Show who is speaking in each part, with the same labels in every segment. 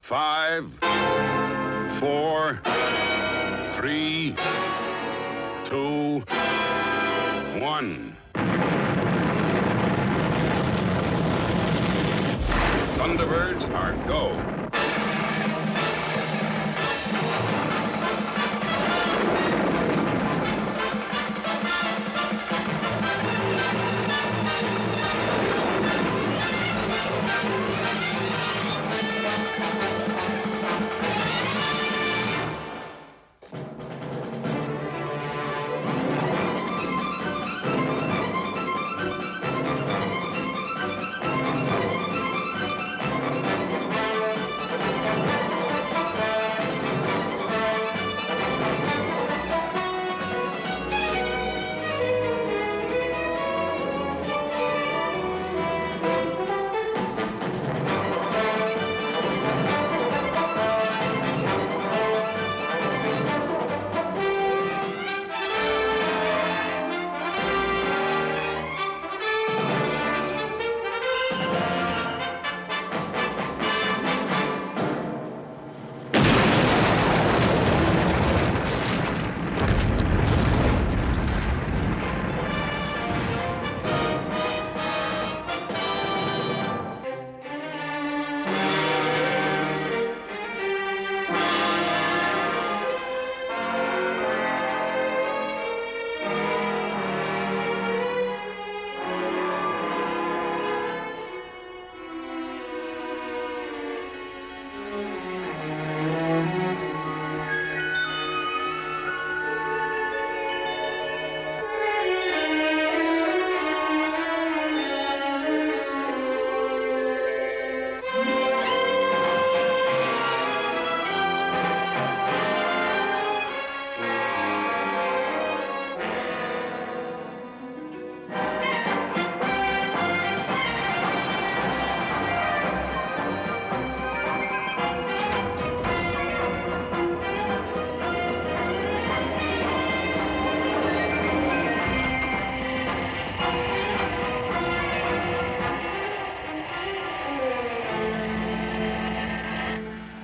Speaker 1: 5, 4, 3, 2, 1. Thunderbirds are go.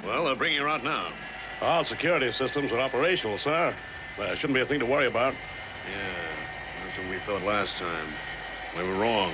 Speaker 2: Well, they're bringing her out now.
Speaker 3: All security systems are operational, sir. Shouldn't be a thing to worry about.
Speaker 2: Yeah, that's what we thought last time. We were wrong.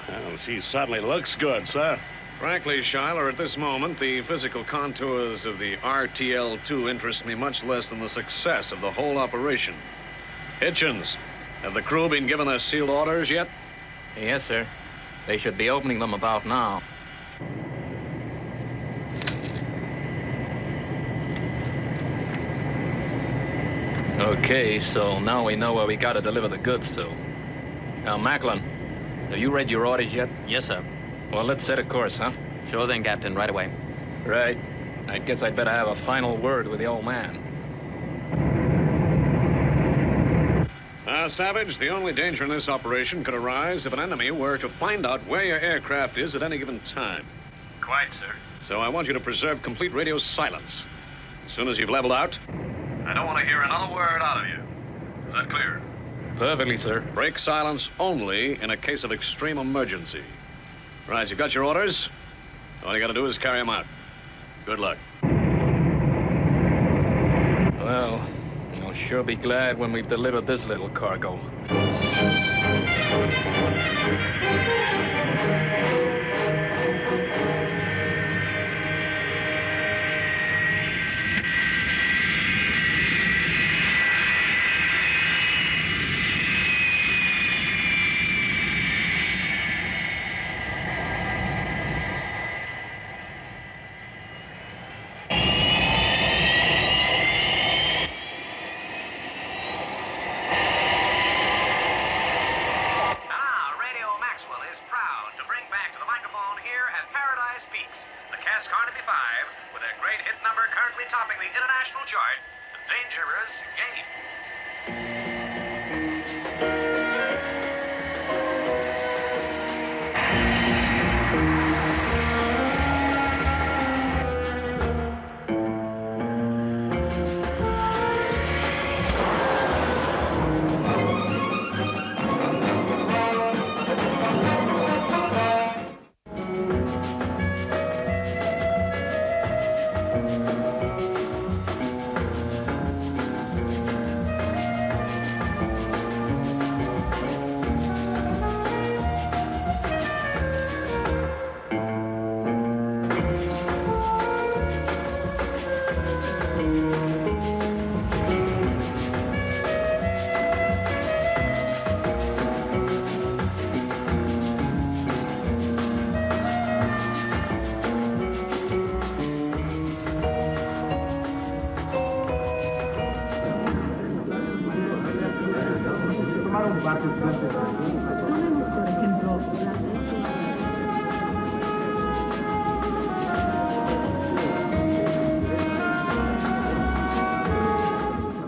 Speaker 3: Well, she certainly looks good, sir.
Speaker 2: Frankly, Schuyler, at this moment, the physical contours of the RTL-2 interest me much less than the success of the whole operation. Hitchens, have the crew been given their sealed orders yet?
Speaker 4: Yes, sir. They should be opening them about now. Okay, so now we know where we gotta deliver the goods to. Now, Macklin, have you read your orders yet?
Speaker 5: Yes, sir.
Speaker 4: Well, let's set a course, huh?
Speaker 5: Sure thing, Captain. Right away.
Speaker 4: Right. I guess I'd better have a final word with the old man.
Speaker 2: Savage, the only danger in this operation could arise if an enemy were to find out where your aircraft is at any given time.
Speaker 4: Quite, sir.
Speaker 2: So I want you to preserve complete radio silence. As soon as you've leveled out, I don't want to hear another word out of you. Is that clear?
Speaker 4: Perfectly, sir.
Speaker 2: Break silence only in a case of extreme emergency. Right, you've got your orders. All you got to do is carry them out. Good luck.
Speaker 4: Well, you'll sure be glad when we've delivered this little cargo.
Speaker 6: Radio Maxwell is proud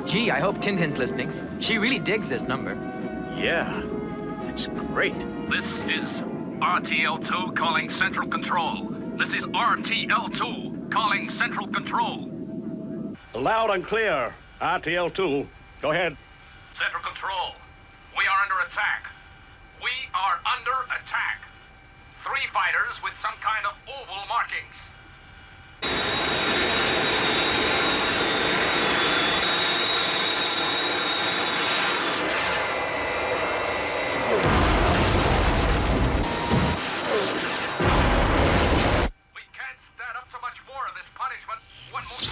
Speaker 5: Gee, I hope Tintin's listening. She really digs this number.
Speaker 2: Yeah, it's great.
Speaker 4: This is RTL2 calling Central Control. This is RTL2 calling Central Control.
Speaker 3: Loud and clear. RTL2. Go ahead.
Speaker 4: Central Control, we are under attack. We are under attack. 3 fighters with some kind of oval markings. We can't stand up to much more of this punishment. One more.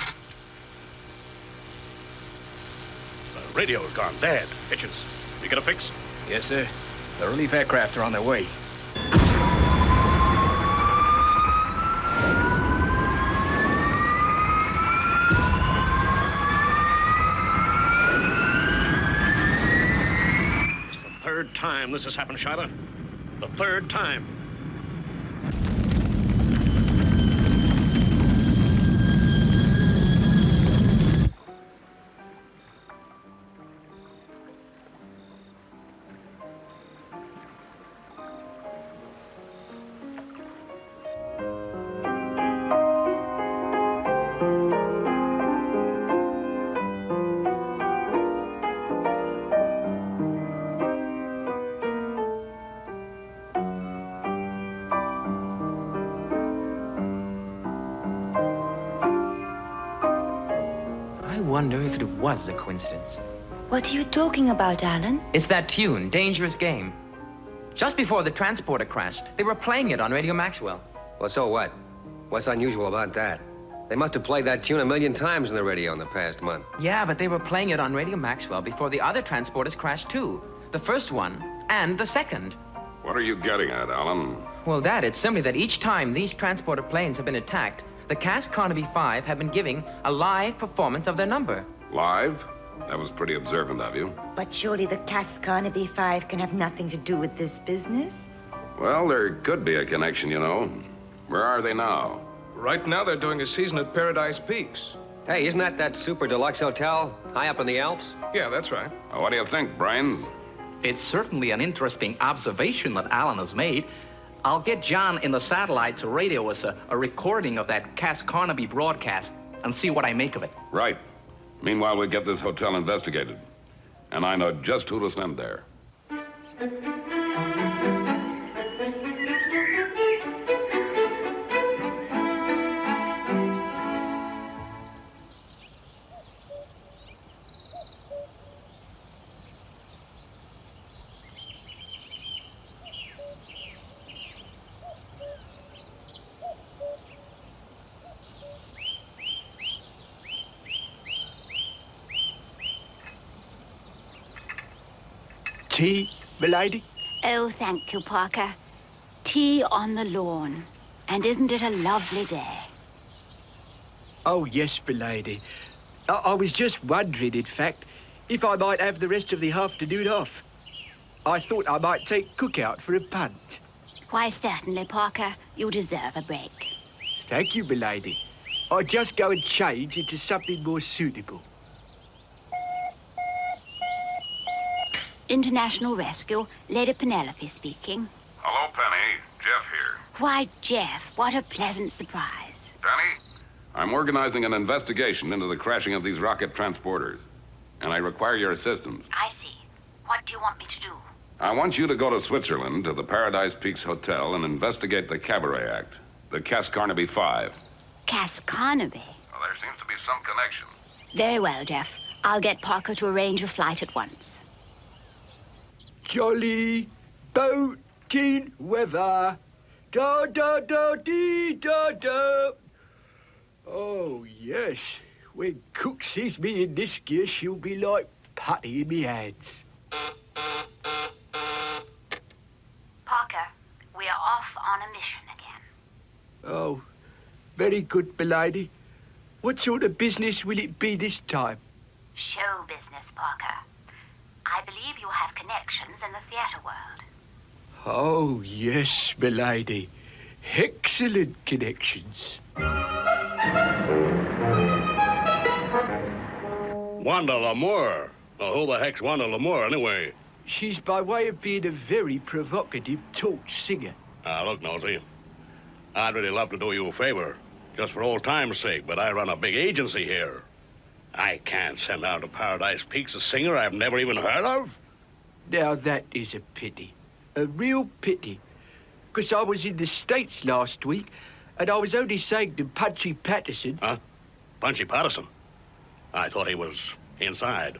Speaker 3: The radio's gone dead. Hitchens, you get a fix?
Speaker 4: Yes, sir. The relief aircraft are on their way.
Speaker 3: It's the third time this has happened, Shyla. The third time.
Speaker 5: I wonder if it was a coincidence.
Speaker 6: What are you talking about, Alan?
Speaker 5: It's that tune, Dangerous Game. Just before the transporter crashed, they were playing it on Radio Maxwell.
Speaker 7: Well, so what? What's unusual about that? They must have played that tune 1,000,000 times on the radio in the past month.
Speaker 5: Yeah, but they were playing it on Radio Maxwell before the other transporters crashed too. The first one and the second.
Speaker 1: What are you getting at, Alan?
Speaker 5: Well, Dad, it's simply that each time these transporter planes have been attacked, the Cass Carnaby 5 have been giving a live performance of their number.
Speaker 1: Live? That was pretty observant of you.
Speaker 6: But surely the Cass Carnaby 5 can have nothing to do with this business?
Speaker 1: Well, there could be a connection, you know. Where are they now?
Speaker 8: Right now, they're doing a season at Paradise Peaks.
Speaker 7: Hey, isn't that super deluxe hotel high up in the Alps?
Speaker 8: Yeah, that's right.
Speaker 1: What do you think, Brains?
Speaker 9: It's certainly an interesting observation that Alan has made. I'll get John in the satellite to radio us a recording of that Cass Carnaby broadcast and see what I make of it.
Speaker 1: Right. Meanwhile, we get this hotel investigated. And I know just who to send there.
Speaker 10: Tea, milady?
Speaker 11: Oh, thank you, Parker. Tea on the lawn. And isn't it a lovely day?
Speaker 10: Oh, yes, milady. I was just wondering, in fact, if I might have the rest of the afternoon off. I thought I might take Cook out for a punt.
Speaker 11: Why, certainly, Parker. You deserve a break.
Speaker 10: Thank you, milady. I'll just go and change into something more suitable.
Speaker 11: International Rescue, Lady Penelope speaking.
Speaker 1: Hello, Penny. Jeff here.
Speaker 11: Why, Jeff, what a pleasant surprise.
Speaker 1: Penny? I'm organizing an investigation into the crashing of these rocket transporters, and I require your assistance.
Speaker 11: I see. What do you want me to do?
Speaker 1: I want you to go to Switzerland to the Paradise Peaks Hotel and investigate the Cabaret Act, the Cass Carnaby 5.
Speaker 11: Cass Carnaby?
Speaker 1: Well, there seems to be some connection.
Speaker 11: Very well, Jeff. I'll get Parker to arrange a flight at once.
Speaker 10: Jolly boating weather. Da da da dee da da. Oh, yes. When Cook sees me in this gear, she'll be like putty in me hands.
Speaker 11: Parker, we are off on a mission again.
Speaker 10: Oh, very good, milady. What sort of business will it be this time?
Speaker 11: Show business, Parker. I believe you have connections in the theater world.
Speaker 10: Oh, yes, milady. Excellent connections.
Speaker 3: Wanda Lamour. Well, who the heck's Wanda Lamour, anyway?
Speaker 10: She's by way of being a very provocative talk singer.
Speaker 3: Look, Nosy, I'd really love to do you a favor, just for old time's sake, but I run a big agency here. I can't send out to Paradise Peaks a singer I've never even heard of.
Speaker 10: Now, that is a pity. A real pity. Because I was in the States last week, and I was only saying to Punchy Patterson...
Speaker 3: Huh? Punchy Patterson? I thought he was inside.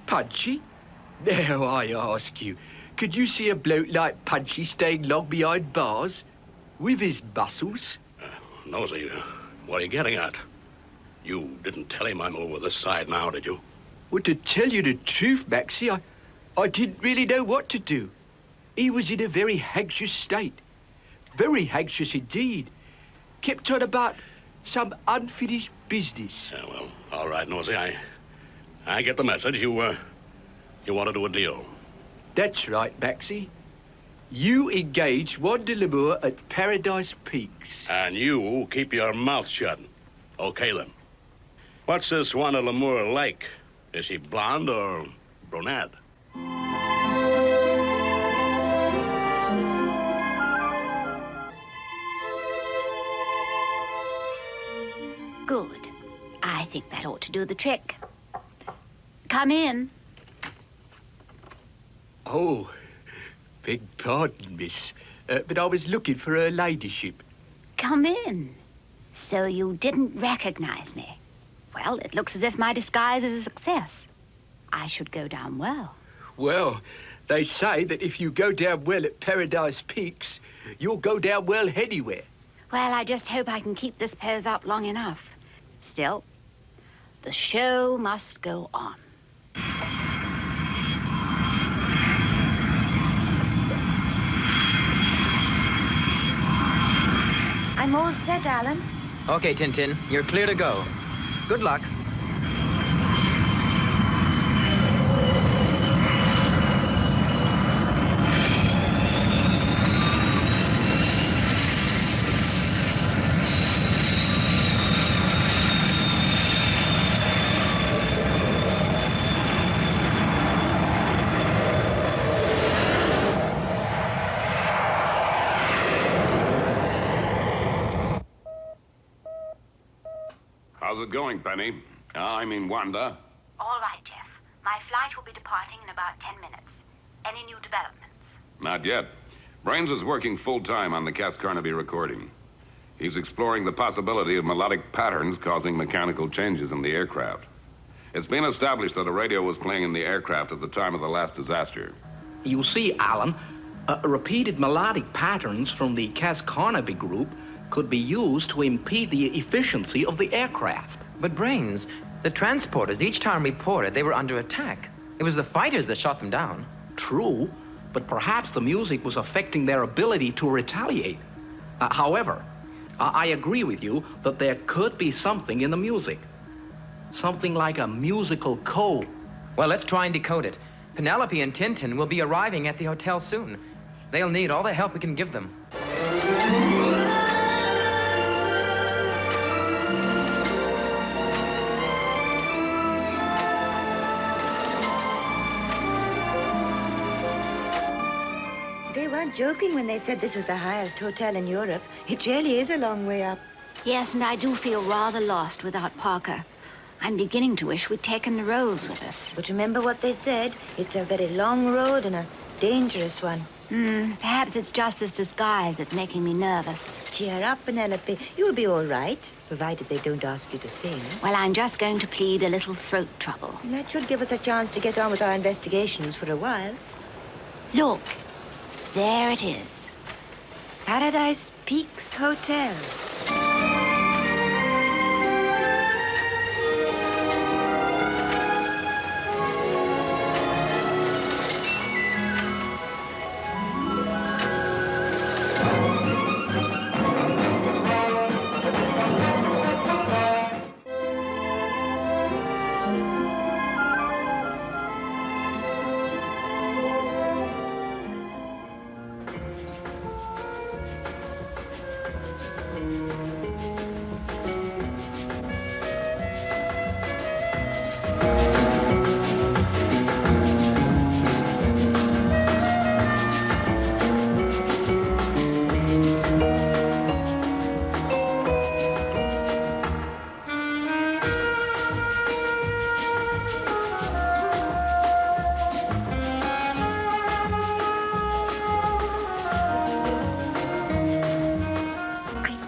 Speaker 10: Punchy? Now, I ask you, could you see a bloke like Punchy staying long behind bars? With his muscles?
Speaker 3: Nosy, what are you getting at? You didn't tell him I'm over this side now, did you?
Speaker 10: Well, to tell you the truth, Maxie, I didn't really know what to do. He was in a very anxious state. Very anxious indeed. Kept on about some unfinished business.
Speaker 3: Yeah, well, all right, Nosy, I get the message. You want to do a deal.
Speaker 10: That's right, Maxie. You engage Wanda Lamour at Paradise Peaks.
Speaker 3: And you keep your mouth shut. Okay, then. What's this Wanda Lamour like? Is she blonde or brunette?
Speaker 11: Good. I think that ought to do the trick. Come in.
Speaker 10: Oh, beg pardon, miss. But I was looking for her ladyship.
Speaker 11: Come in. So you didn't recognize me. Well, it looks as if my disguise is a success. I should go down well.
Speaker 10: Well, they say that if you go down well at Paradise Peaks, you'll go down well anywhere.
Speaker 11: Well, I just hope I can keep this pose up long enough. Still, the show must go on.
Speaker 6: I'm all set, Alan.
Speaker 5: Okay, Tintin, you're clear to go. Good luck.
Speaker 1: How's it going, Penny? I mean, Wanda.
Speaker 11: All right, Jeff. My flight will be departing in about 10 minutes. Any new developments?
Speaker 1: Not yet. Brains is working full-time on the Cass Carnaby recording. He's exploring the possibility of melodic patterns causing mechanical changes in the aircraft. It's been established that a radio was playing in the aircraft at the time of the last disaster.
Speaker 9: You see, Alan, repeated melodic patterns from the Cass Carnaby group could be used to impede the efficiency of the aircraft.
Speaker 5: But Brains, the transporters each time reported they were under attack. It was the fighters that shot them down.
Speaker 9: True, but perhaps the music was affecting their ability to retaliate. However, I agree with you that there could be something in the music. Something like a musical code.
Speaker 5: Well, let's try and decode it. Penelope and Tintin will be arriving at the hotel soon. They'll need all the help we can give them.
Speaker 6: weren't joking when they said this was the highest hotel in Europe. It really is a long way up.
Speaker 11: Yes, and I do feel rather lost without Parker. I'm beginning to wish we'd taken the rolls with us.
Speaker 6: But remember what they said. It's a very long road and a dangerous one.
Speaker 11: Perhaps it's just this disguise that's making me nervous.
Speaker 6: Cheer up, Penelope. You'll be all right, provided they don't ask you to sing.
Speaker 11: Well, I'm just going to plead a little throat trouble.
Speaker 6: That should give us a chance to get on with our investigations for a while.
Speaker 11: Look, there it is.
Speaker 6: Paradise Peaks Hotel.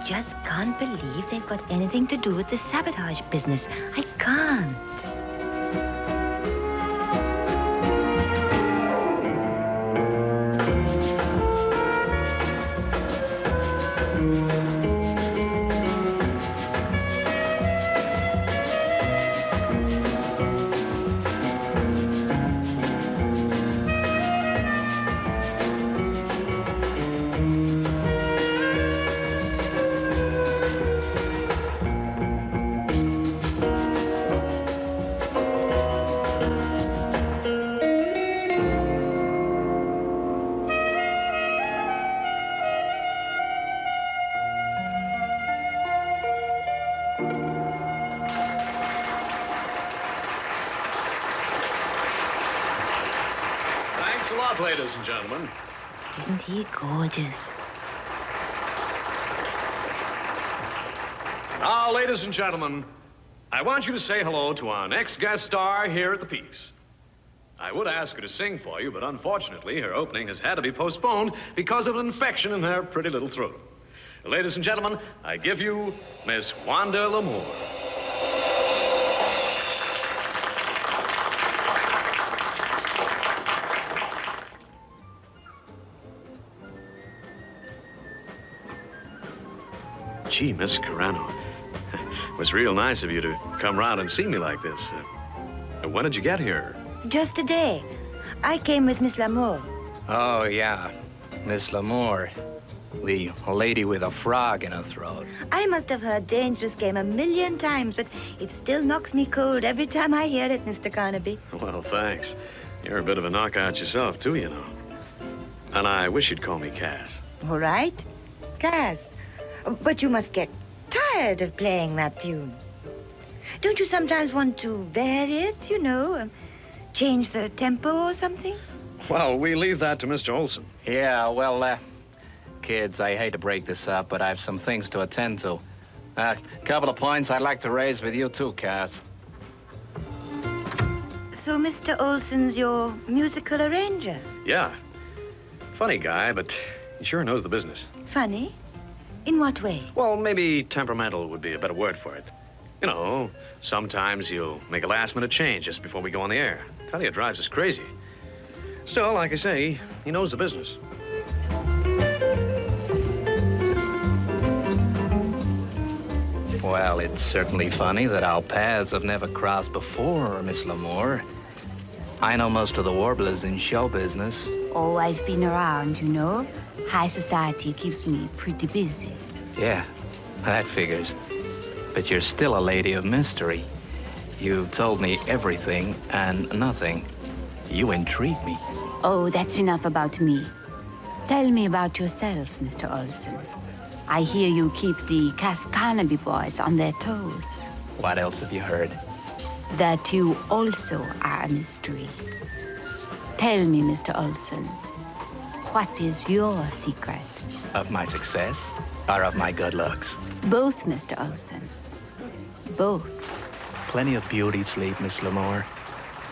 Speaker 6: Just can't believe they've got anything to do with the sabotage business. I can't.
Speaker 2: Thanks a lot, ladies and gentlemen.
Speaker 6: Isn't he gorgeous?
Speaker 2: Now, ladies and gentlemen, I want you to say hello to our next guest star here at the Peaks. I would ask her to sing for you, but unfortunately, her opening has had to be postponed because of an infection in her pretty little throat. Ladies and gentlemen, I give you Miss Wanda L'Amour. Gee, Miss Carano, it was real nice of you to come round and see me like this. When did you get here?
Speaker 6: Just today. I came with Miss L'Amour.
Speaker 9: Oh, yeah. Miss L'Amour. The lady with a frog in her throat.
Speaker 6: I must have heard Dangerous Game 1,000,000 times, but it still knocks me cold every time I hear it, Mr. Carnaby.
Speaker 2: Well, thanks. You're a bit of a knockout yourself, too, you know. And I wish you'd call me Cass.
Speaker 6: All right. Cass. But you must get tired of playing that tune. Don't you sometimes want to vary it, you know? Change the tempo or something?
Speaker 2: Well, we leave that to Mr. Olson.
Speaker 9: Yeah, well, kids, I hate to break this up, but I have some things to attend to. A couple of points I'd like to raise with you, too, Cass.
Speaker 6: So Mr. Olson's your musical arranger?
Speaker 2: Yeah. Funny guy, but he sure knows the business.
Speaker 6: Funny? In what way?
Speaker 2: Well, maybe temperamental would be a better word for it. You know, sometimes he'll make a last-minute change just before we go on the air. Tell you, it drives us crazy. Still, like I say, he knows the business.
Speaker 9: Well, it's certainly funny that our paths have never crossed before, Miss L'Amour. I know most of the warblers in show business.
Speaker 11: Oh, I've been around, you know. High society keeps me pretty busy.
Speaker 9: Yeah, that figures. But you're still a lady of mystery. You've told me everything and nothing. You intrigue me.
Speaker 11: Oh, that's enough about me. Tell me about yourself, Mr. Olson. I hear you keep the Cass Carnaby boys on their toes.
Speaker 9: What else have you heard?
Speaker 11: That you also are a mystery. Tell me, Mr. Olson, What is your secret?
Speaker 9: Of my success or of my good looks?
Speaker 11: Both, Mr. Olson. Both.
Speaker 9: Plenty of beauty sleep, Miss Lamore.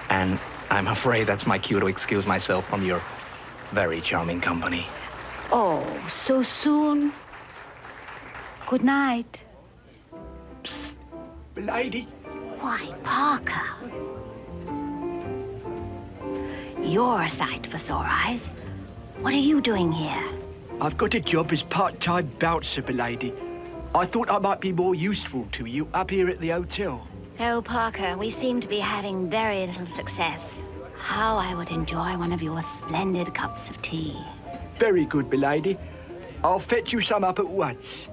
Speaker 9: And I'm afraid that's my cue to excuse myself from your very charming company.
Speaker 11: Oh, so soon? Good night.
Speaker 10: Psst, lady.
Speaker 11: Why, Parker. You're a sight for sore eyes. What are you doing here?
Speaker 10: I've got a job as part-time bouncer, lady. I thought I might be more useful to you up here at the hotel.
Speaker 11: Oh, Parker, we seem to be having very little success. How I would enjoy one of your splendid cups of tea.
Speaker 10: Very good, milady. I'll fetch you some up at once.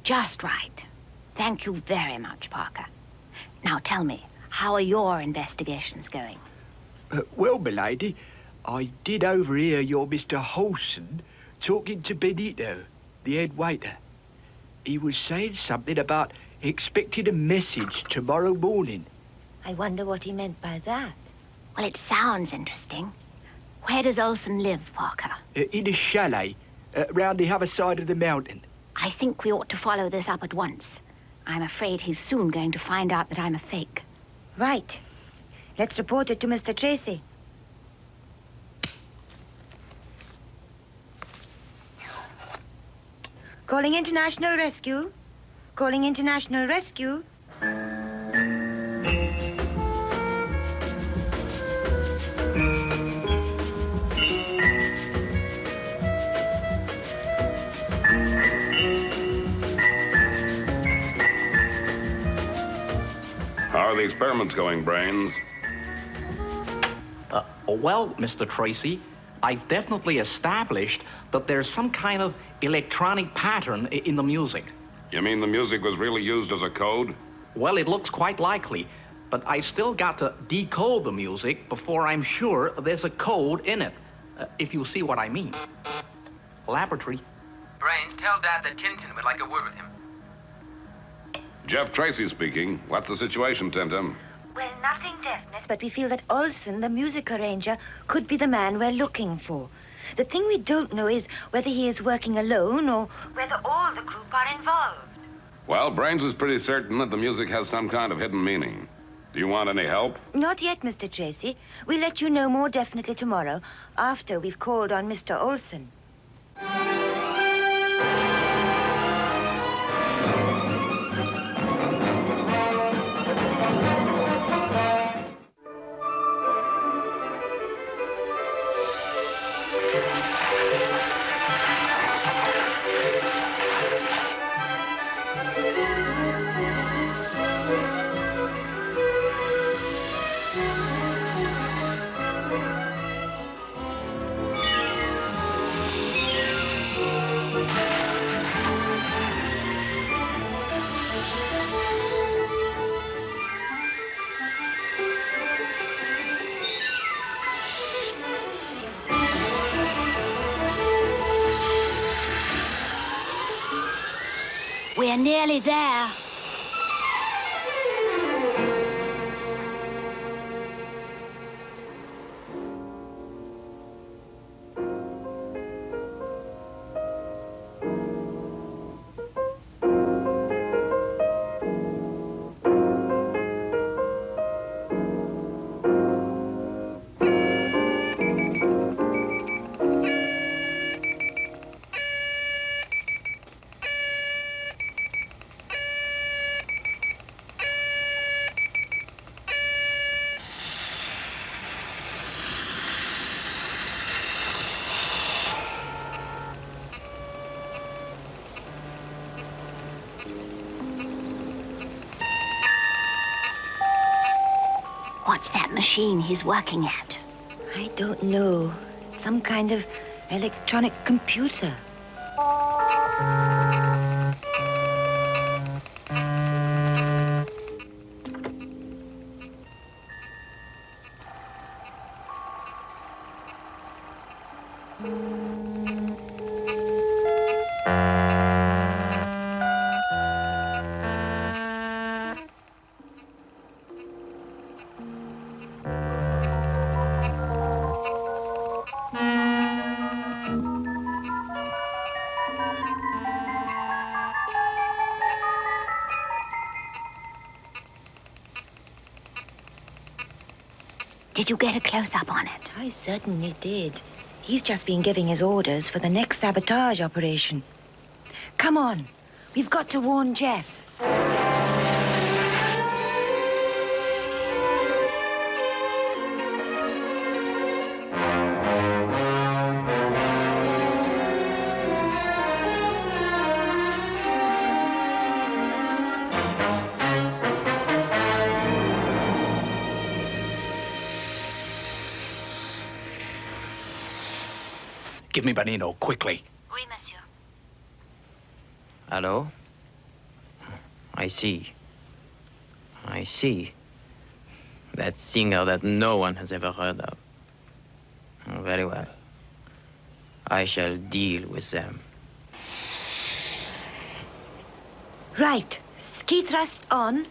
Speaker 11: Just right. Thank you very much, Parker. Now tell me, how are your investigations going?
Speaker 10: Well, milady, I did overhear your Mr. Holson talking to Benito, the head waiter. He was saying something about expecting a message tomorrow morning.
Speaker 6: I wonder what he meant by that.
Speaker 11: Well, it sounds interesting. Where does Olson live, Parker?
Speaker 10: In a chalet, round the other side of the mountain.
Speaker 11: I think we ought to follow this up at once. I'm afraid he's soon going to find out that I'm a fake.
Speaker 6: Right. Let's report it to Mr. Tracy. Calling International Rescue. Calling International Rescue.
Speaker 1: How are the experiments going, Brains?
Speaker 9: Well, Mr. Tracy, I've definitely established that there's some kind of electronic pattern in the music.
Speaker 1: You mean the music was really used as a code?
Speaker 9: Well, it looks quite likely, but I still got to decode the music before I'm sure there's a code in it, if you see what I mean. Laboratory.
Speaker 5: Brains, tell Dad that Tintin would like a word with him.
Speaker 1: Jeff Tracy speaking. What's the situation, Tintin?
Speaker 6: Well, nothing definite, but we feel that Olson, the music arranger, could be the man we're looking for. The thing we don't know is whether he is working alone or whether all the group are involved.
Speaker 1: Well, Brains is pretty certain that the music has some kind of hidden meaning. Do you want any help?
Speaker 6: Not yet, Mr. Tracy. We'll let you know more definitely tomorrow, after we've called on Mr. Olson.
Speaker 11: We're nearly there. What's that machine he's working at?
Speaker 6: I don't know. Some kind of electronic computer.
Speaker 11: Did you get a close-up on it?
Speaker 6: I certainly did. He's just been giving his orders for the next sabotage operation. Come on. We've got to warn Jeff.
Speaker 9: Give me Benino, quickly.
Speaker 11: Oui, monsieur.
Speaker 5: Hello? I see. That singer that no one has ever heard of. Very well. I shall deal with them.
Speaker 6: Right. Ski thrust on.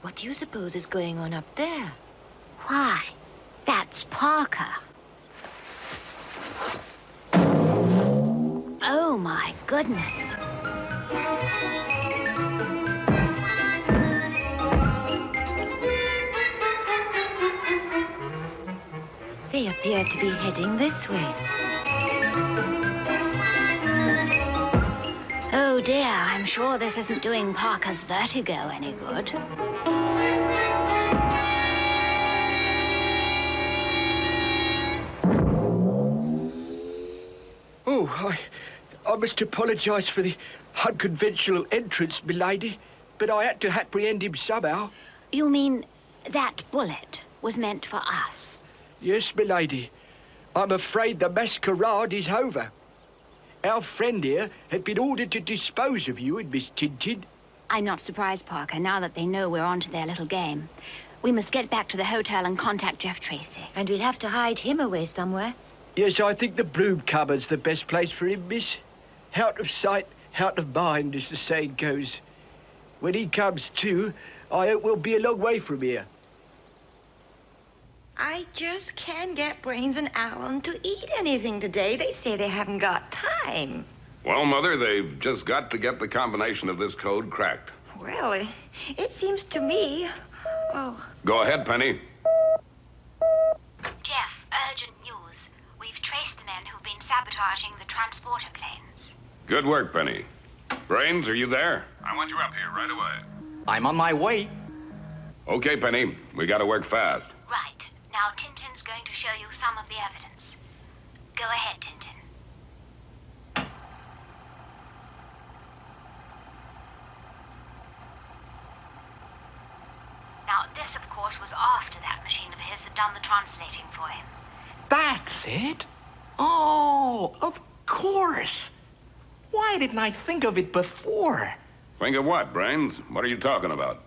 Speaker 6: What do you suppose is going on up there?
Speaker 11: Why? That's Parker. Oh, my goodness.
Speaker 6: They appear to be heading this way.
Speaker 11: Oh, dear, I'm sure this isn't doing Parker's vertigo any good.
Speaker 10: Oh, I must apologize for the unconventional entrance, milady, but I had to apprehend him somehow.
Speaker 11: You mean that bullet was meant for us?
Speaker 10: Yes, milady. I'm afraid the masquerade is over. Our friend here had been ordered to dispose of you and Miss Tintin.
Speaker 11: I'm not surprised, Parker, now that they know we're onto their little game. We must get back to the hotel and contact Jeff Tracy.
Speaker 6: And we'll have to hide him away somewhere.
Speaker 10: Yes, I think the broom cupboard's the best place for him, miss. Out of sight, out of mind, as the saying goes. When he comes to, I hope we'll be a long way from here.
Speaker 6: I just can't get Brains and Aaron to eat anything today. They say they haven't got time.
Speaker 1: Well, Mother, they've just got to get the combination of this code cracked.
Speaker 6: Well, it seems to me... Oh.
Speaker 1: Go ahead, Penny.
Speaker 11: Jeff, urgent news. We've traced the men who've been sabotaging the transporter planes.
Speaker 1: Good work, Penny. Brains, are you there? I want you up here right away.
Speaker 9: I'm on my way.
Speaker 1: Okay, Penny. We gotta work fast.
Speaker 11: Right. Now Tintin's going to show you some of the evidence. Go ahead, Tintin. Now, this, of course, was after that machine of his had done the translating for him.
Speaker 9: That's it? Oh, of course. Why didn't I think of it before?
Speaker 1: Think of what, Brains? What are you talking about?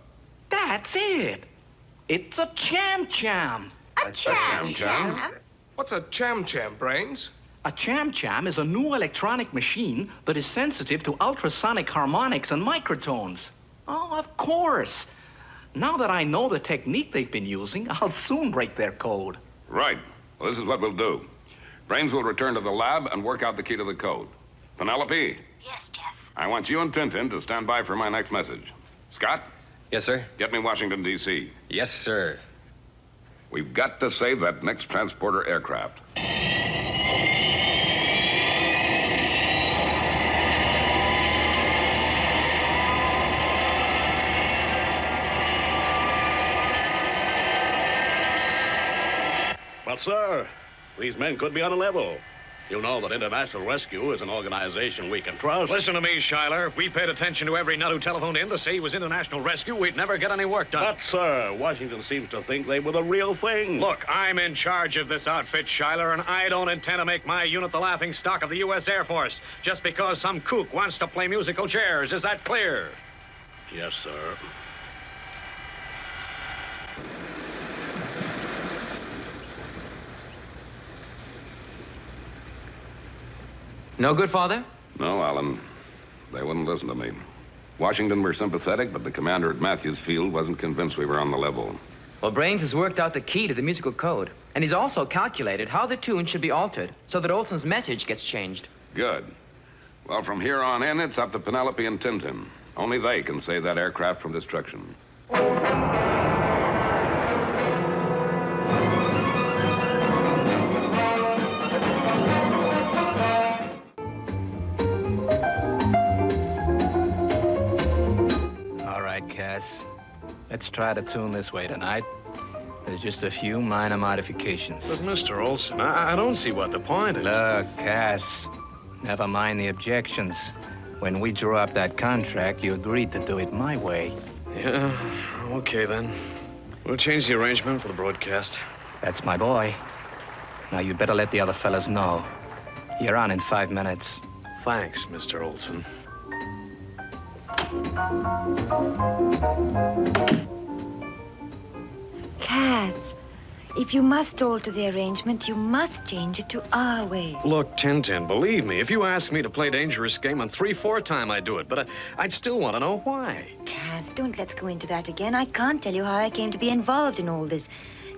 Speaker 9: That's it. It's a Cham Cham.
Speaker 6: A Cham Cham?
Speaker 8: What's a Cham Cham, Brains?
Speaker 9: A Cham Cham is a new electronic machine that is sensitive to ultrasonic harmonics and microtones. Oh, of course. Now that I know the technique they've been using, I'll soon break their code.
Speaker 1: Right. Well, this is what we'll do. Brains will return to the lab and work out the key to the code. Penelope?
Speaker 11: Yes, Jeff.
Speaker 1: I want you and Tintin to stand by for my next message. Scott?
Speaker 7: Yes, sir?
Speaker 1: Get me Washington, D.C.
Speaker 7: Yes, sir.
Speaker 1: We've got to save that next transporter aircraft.
Speaker 3: But, sir, these men could be on a level. You know that International Rescue is an organization we can trust.
Speaker 2: Listen to me, Schuyler. If we paid attention to every nut who telephoned in to say he was International Rescue, we'd never get any work done.
Speaker 3: But, sir, Washington seems to think they were the real thing.
Speaker 2: Look, I'm in charge of this outfit, Schuyler, and I don't intend to make my unit the laughing stock of the U.S. Air Force just because some kook wants to play musical chairs. Is that clear?
Speaker 3: Yes, sir.
Speaker 5: No good, Father?
Speaker 1: No, Alan. They wouldn't listen to me. Washington were sympathetic, but the commander at Matthews Field wasn't convinced we were on the level.
Speaker 5: Well, Brains has worked out the key to the musical code. And he's also calculated how the tune should be altered so that Olson's message gets changed.
Speaker 1: Good. Well, from here on in, it's up to Penelope and Tintin. Only they can save that aircraft from destruction.
Speaker 10: All right, Cass. Let's try the tune this way tonight. There's just a few minor modifications.
Speaker 2: But, Mr. Olson, I don't see what the point is.
Speaker 10: Look, Cass, never mind the objections. When we drew up that contract, you agreed to do it my way.
Speaker 2: Yeah, okay then. We'll change the arrangement for the broadcast.
Speaker 10: That's my boy. Now, you'd better let the other fellas know. You're on in 5 minutes.
Speaker 2: Thanks, Mr. Olson.
Speaker 6: Cass, if you must alter the arrangement, you must change it to our way.
Speaker 2: Look, Tintin, believe me, if you ask me to play Dangerous Game on 3/4 time, I'd do it. But I'd still want to know why.
Speaker 6: Cass, don't let's go into that again. I can't tell you how I came to be involved in all this.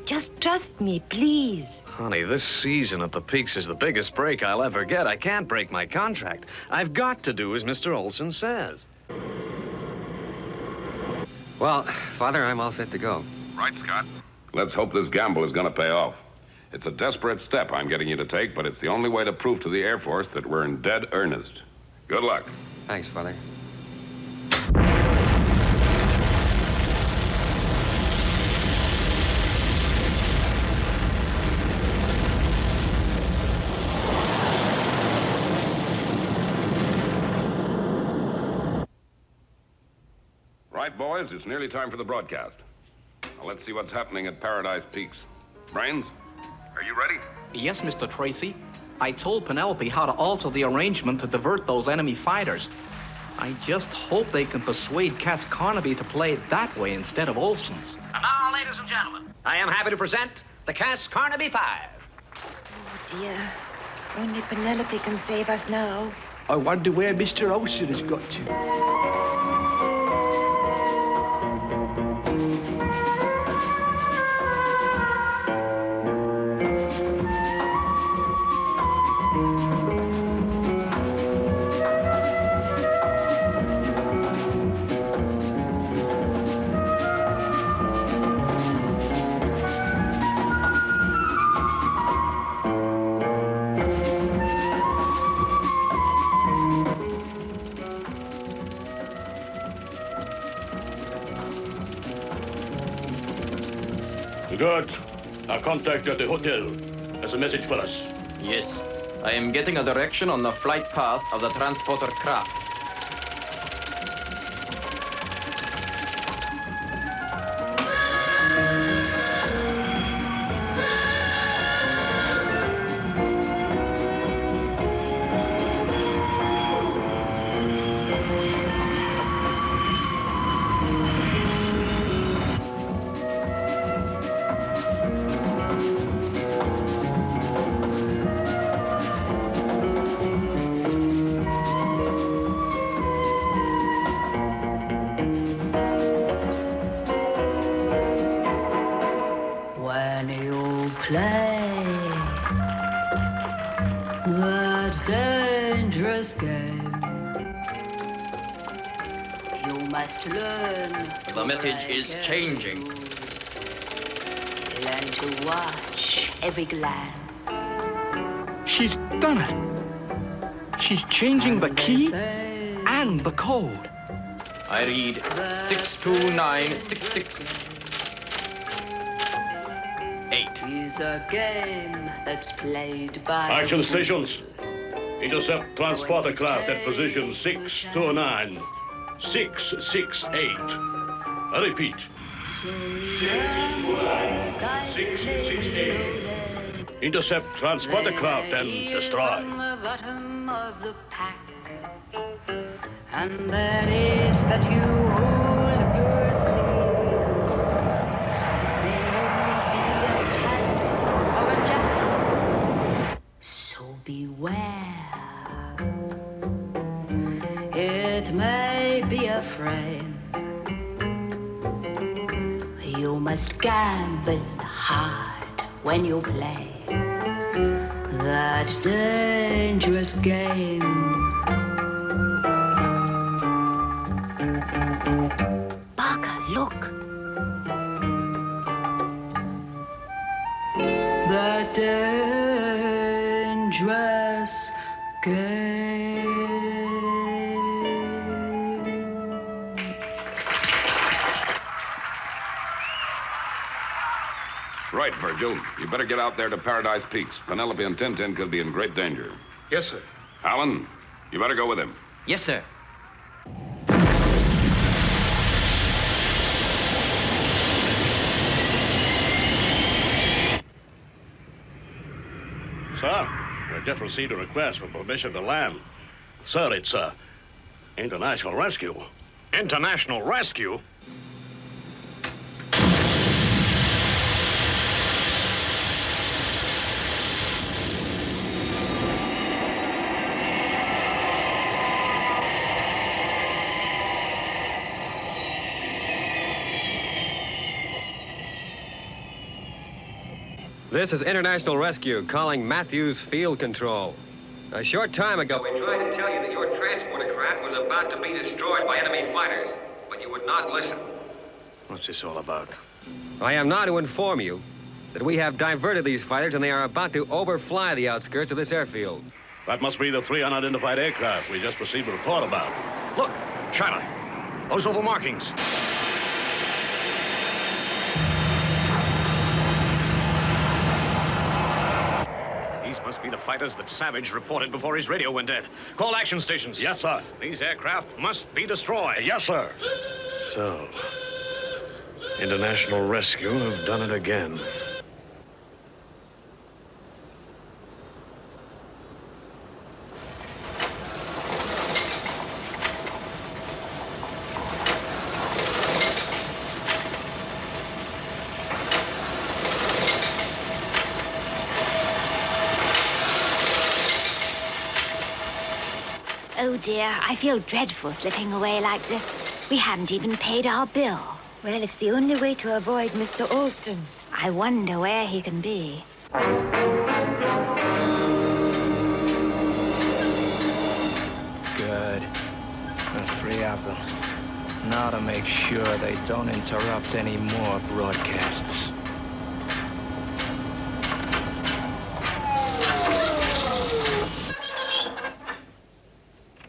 Speaker 6: Just trust me, please.
Speaker 2: Honey, this season at the Peaks is the biggest break I'll ever get. I can't break my contract. I've got to do as Mr. Olson says.
Speaker 7: Well, Father, I'm all set to go.
Speaker 1: Right, Scott. Let's hope this gamble is going to pay off. It's a desperate step I'm getting you to take, but it's the only way to prove to the Air Force that we're in dead earnest. Good luck.
Speaker 7: Thanks, Father.
Speaker 1: Right, boys, it's nearly time for the broadcast. Now, let's see what's happening at Paradise Peaks. Brains, are you ready?
Speaker 9: Yes, Mr. Tracy. I told Penelope how to alter the arrangement to divert those enemy fighters. I just hope they can persuade Cass Carnaby to play it that way instead of Olson's.
Speaker 4: And now, ladies and gentlemen, I am happy to present the Cass Carnaby Five.
Speaker 6: Oh, dear. Only Penelope can save us now.
Speaker 10: I wonder where Mr. Olson has got to.
Speaker 3: Good. Our contact at the hotel has a message for us.
Speaker 5: Yes. I am getting a direction on the flight path of the transporter craft.
Speaker 12: When you play that dangerous game, you must learn.
Speaker 5: The message is changing.
Speaker 12: Learn to watch every glance.
Speaker 9: She's done it. She's changing the key and the code.
Speaker 5: I read 62966. 8.
Speaker 12: It is a game that's played by...
Speaker 3: Action stations. Intercept transporter craft at position 629. 668. I repeat. 668. Intercept transporter craft and destroy.
Speaker 12: The bottom of the pack. And that is that you hold up your sleeve. There may be a Chad or a Jack. So beware. It may be a friend. You must gamble hard when you play that dangerous game.
Speaker 11: Barker, look.
Speaker 12: The dangerous game.
Speaker 1: Right, Virgil. You better get out there to Paradise Peaks. Penelope and Tintin could be in great danger.
Speaker 8: Yes, sir.
Speaker 1: Alan, you better go with him.
Speaker 5: Yes, sir.
Speaker 3: Sir, we just received a request for permission to land. Sir, it's international rescue.
Speaker 2: International rescue?
Speaker 7: This is International Rescue calling Matthews Field Control. A short time ago, we tried to tell you that your transporter craft was about to be destroyed by enemy fighters, but you would not listen.
Speaker 2: What's this all about?
Speaker 7: I am now to inform you that we have diverted these fighters and they are about to overfly the outskirts of this airfield.
Speaker 3: That must be the 3 unidentified aircraft we just received a report about.
Speaker 2: Look, Shiloh, those oval markings. These must be the fighters that Savage reported before his radio went dead. Call action stations.
Speaker 3: Yes, sir.
Speaker 2: These aircraft must be destroyed.
Speaker 3: Yes, sir.
Speaker 2: So, International Rescue have done it again.
Speaker 11: Oh dear, I feel dreadful slipping away like this. We haven't even paid our bill.
Speaker 6: Well, it's the only way to avoid Mr. Olson.
Speaker 11: I wonder where he can be.
Speaker 10: Good. The 3 of them. Now to make sure they don't interrupt any more broadcasts.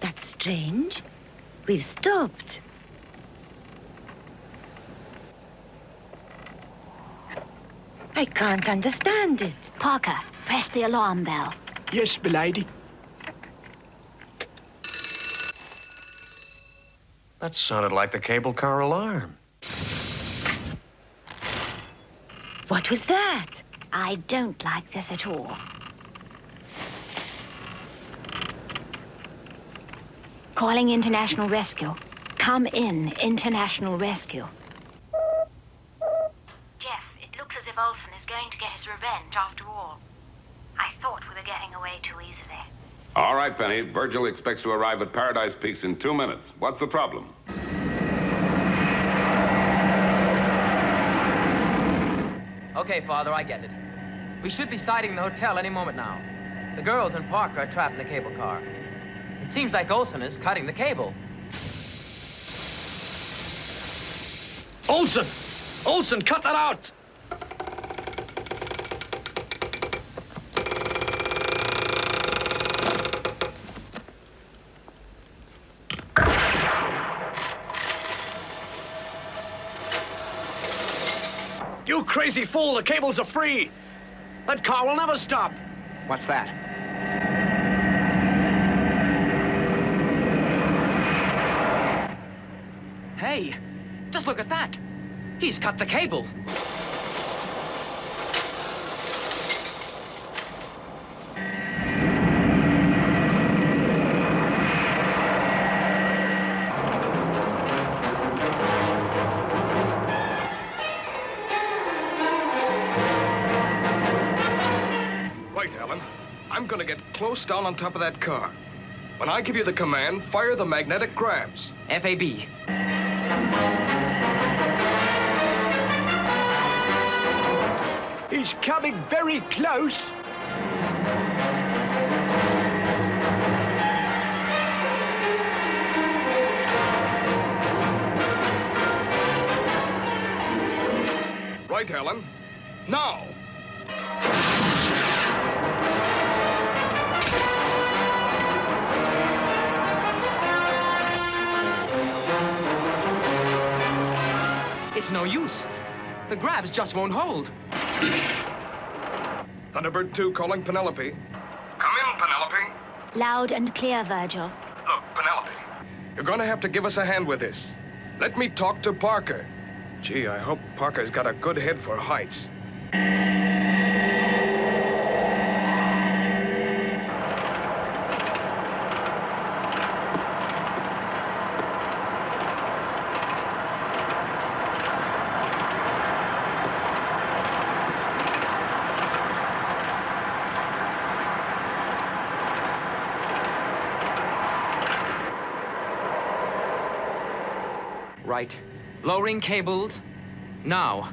Speaker 6: That's strange. We've stopped. I can't understand it.
Speaker 11: Parker, press the alarm bell.
Speaker 10: Yes, milady.
Speaker 2: That sounded like the cable car alarm.
Speaker 6: What was that?
Speaker 11: I don't like this at all. Calling International Rescue. Come in, International Rescue. Jeff, it looks as if Olson is going to get his revenge after all. I thought we were getting away too easily.
Speaker 1: All right, Penny. Virgil expects to arrive at Paradise Peaks in 2 minutes. What's the problem?
Speaker 5: Okay, Father, I get it. We should be sighting the hotel any moment now. The girls and Parker are trapped in the cable car. It seems like Olson is cutting the cable.
Speaker 2: Olson! Olson, cut that out! You crazy fool! The cables are free!
Speaker 10: That car will never stop. What's that?
Speaker 5: Hey, just look at that. He's cut the cable.
Speaker 8: Right, Alan. I'm gonna get close down on top of that car. When I give you the command, fire the magnetic grabs.
Speaker 5: FAB.
Speaker 10: He's coming very close.
Speaker 8: Right, Alan. Now!
Speaker 5: It's no use. The grabs just won't hold.
Speaker 8: Thunderbird 2 calling Penelope. Come in, Penelope.
Speaker 11: Loud and clear, Virgil.
Speaker 8: Look, Penelope, you're gonna have to give us a hand with this. Let me talk to Parker. Gee, I hope Parker's got a good head for heights.
Speaker 5: Right. Lowering cables. Now.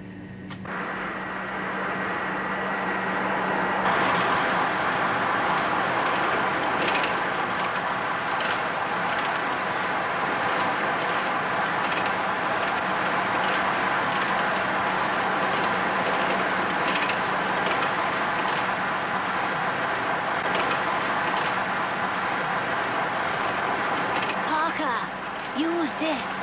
Speaker 11: Parker, use this.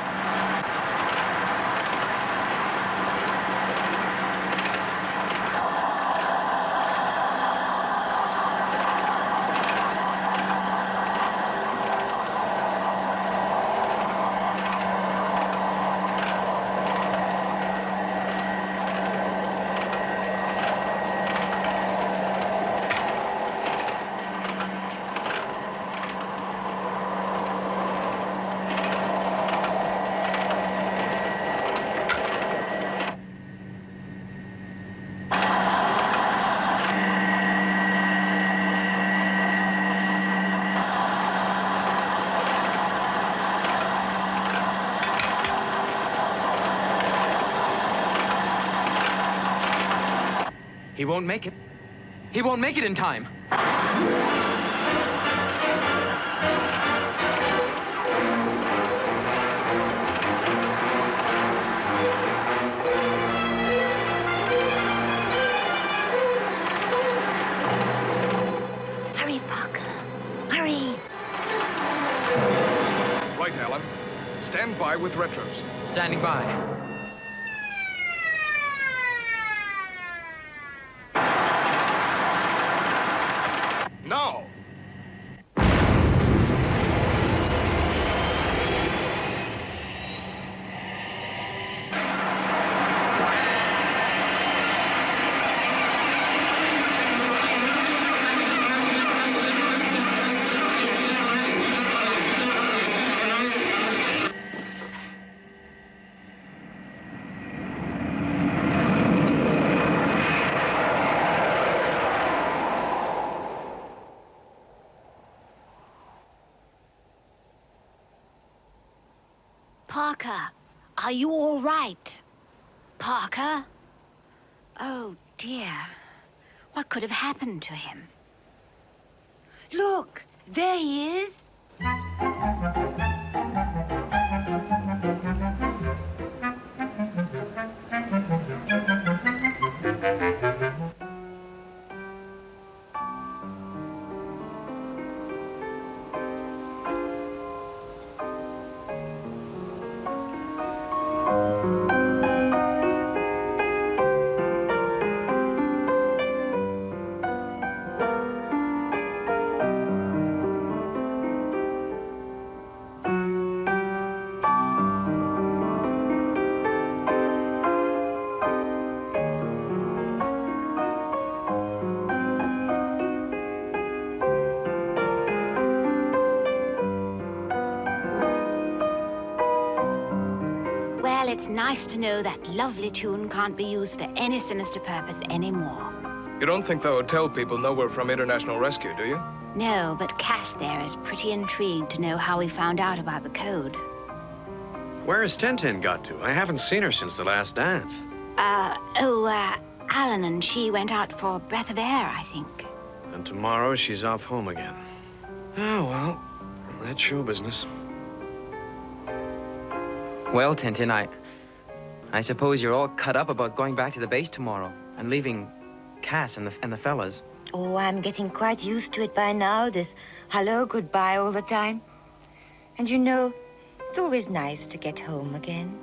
Speaker 5: He won't make it. He won't make it in time.
Speaker 11: Hurry, Parker. Hurry.
Speaker 8: Right, Alan. Stand by with retros.
Speaker 5: Standing by.
Speaker 8: Now!
Speaker 11: Parker, are you all right? Parker? Oh, dear. What could have happened to him?
Speaker 6: Look, there he is.
Speaker 11: It's nice to know that lovely tune can't be used for any sinister purpose anymore.
Speaker 8: You don't think the hotel people know we're from International Rescue, do you?
Speaker 11: No, but Cass there is pretty intrigued to know how we found out about the code.
Speaker 2: Where has Tintin got to? I haven't seen her since the last dance.
Speaker 11: Alan and she went out for a breath of air, I think.
Speaker 2: And tomorrow she's off home again. Oh, well, that's show business.
Speaker 5: Well, Tintin, I suppose you're all cut up about going back to the base tomorrow and leaving Cass and the fellas.
Speaker 6: Oh, I'm getting quite used to it by now, this hello, goodbye all the time. And you know, it's always nice to get home again.